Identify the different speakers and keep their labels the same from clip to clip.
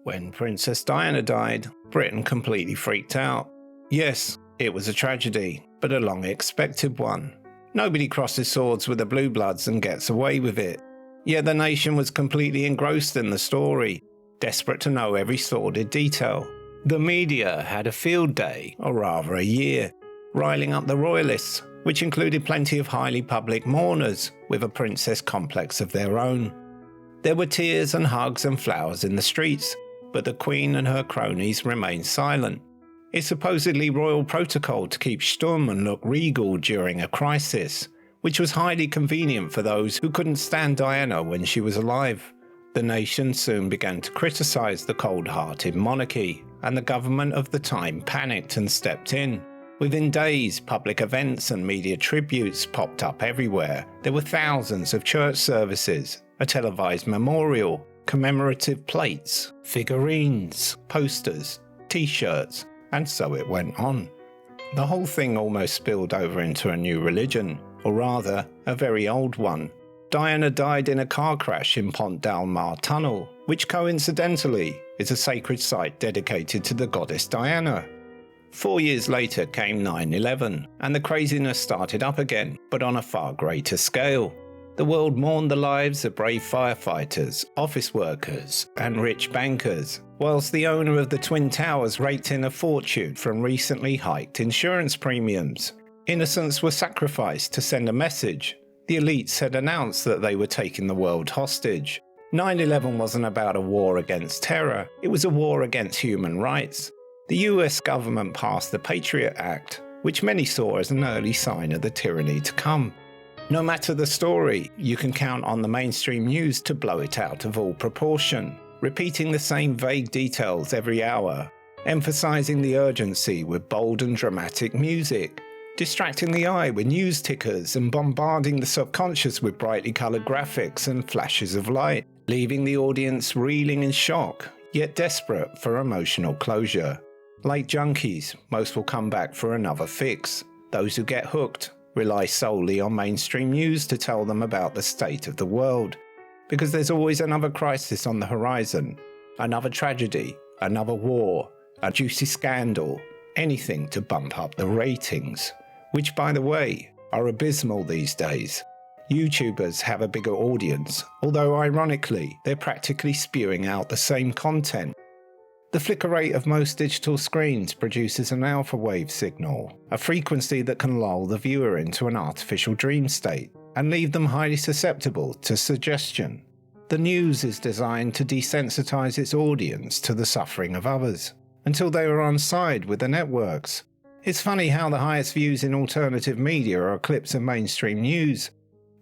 Speaker 1: When Princess Diana died, Britain completely freaked out. Yes, it was a tragedy, but a long expected one. Nobody crosses swords with the Blue Bloods and gets away with it. Yet the nation was completely engrossed in the story, desperate to know every sordid detail. The media had a field day, or rather a year, riling up the royalists, which included plenty of highly public mourners with a princess complex of their own. There were tears and hugs and flowers in the streets, but the Queen and her cronies remained silent. It's supposedly royal protocol to keep stum and look regal during a crisis, which was highly convenient for those who couldn't stand Diana when she was alive. The nation soon began to criticise the cold-hearted monarchy, and the government of the time panicked and stepped in. Within days, public events and media tributes popped up everywhere. There were thousands of church services, a televised memorial, commemorative plates, figurines, posters, t-shirts, and so it went on. The whole thing almost spilled over into a new religion, or rather, a very old one. Diana died in a car crash in Pont Dal Mar Tunnel, which coincidentally is a sacred site dedicated to the goddess Diana. 4 years later came 9/11, and the craziness started up again, but on a far greater scale. The world mourned the lives of brave firefighters, office workers, and rich bankers, whilst the owner of the Twin Towers raked in a fortune from recently hiked insurance premiums. Innocents were sacrificed to send a message. The elites had announced that they were taking the world hostage. 9/11 wasn't about a war against terror, it was a war against human rights. The US government passed the Patriot Act, which many saw as an early sign of the tyranny to come. No matter the story, you can count on the mainstream news to blow it out of all proportion, repeating the same vague details every hour, emphasizing the urgency with bold and dramatic music, distracting the eye with news tickers and bombarding the subconscious with brightly colored graphics and flashes of light, leaving the audience reeling in shock, yet desperate for emotional closure. Like junkies, most will come back for another fix. Those who get hooked rely solely on mainstream news to tell them about the state of the world, because there's always another crisis on the horizon, another tragedy, another war, a juicy scandal, anything to bump up the ratings, which, by the way, are abysmal these days. YouTubers have a bigger audience, although ironically, they're practically spewing out the same content. The flicker rate of most digital screens produces an alpha wave signal, a frequency that can lull the viewer into an artificial dream state and leave them highly susceptible to suggestion. The news is designed to desensitize its audience to the suffering of others, until they are on side with the networks. It's funny how the highest views in alternative media are clips of mainstream news.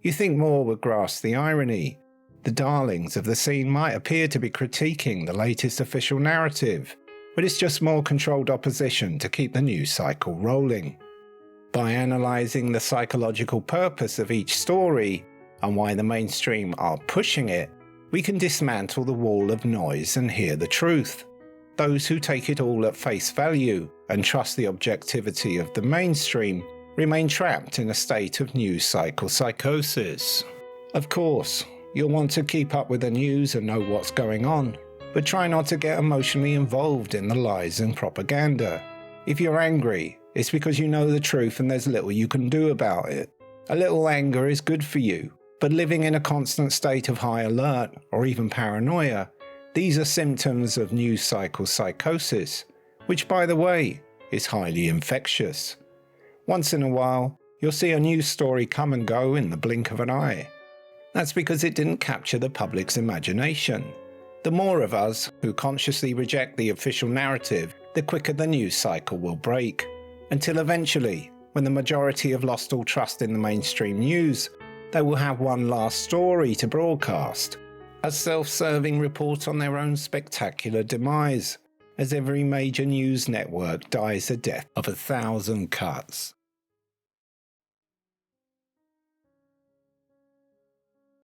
Speaker 1: You think more would grasp the irony. The darlings of the scene might appear to be critiquing the latest official narrative, but it's just more controlled opposition to keep the news cycle rolling. By analysing the psychological purpose of each story and why the mainstream are pushing it, we can dismantle the wall of noise and hear the truth. Those who take it all at face value and trust the objectivity of the mainstream remain trapped in a state of news cycle psychosis. Of course, you'll want to keep up with the news and know what's going on, but try not to get emotionally involved in the lies and propaganda. If you're angry, it's because you know the truth and there's little you can do about it. A little anger is good for you, but living in a constant state of high alert or even paranoia, these are symptoms of news cycle psychosis, which, by the way, is highly infectious. Once in a while, you'll see a news story come and go in the blink of an eye. That's because it didn't capture the public's imagination. The more of us who consciously reject the official narrative, the quicker the news cycle will break, until eventually, when the majority have lost all trust in the mainstream news, they will have one last story to broadcast, a self-serving report on their own spectacular demise, as every major news network dies a death of 1,000 cuts.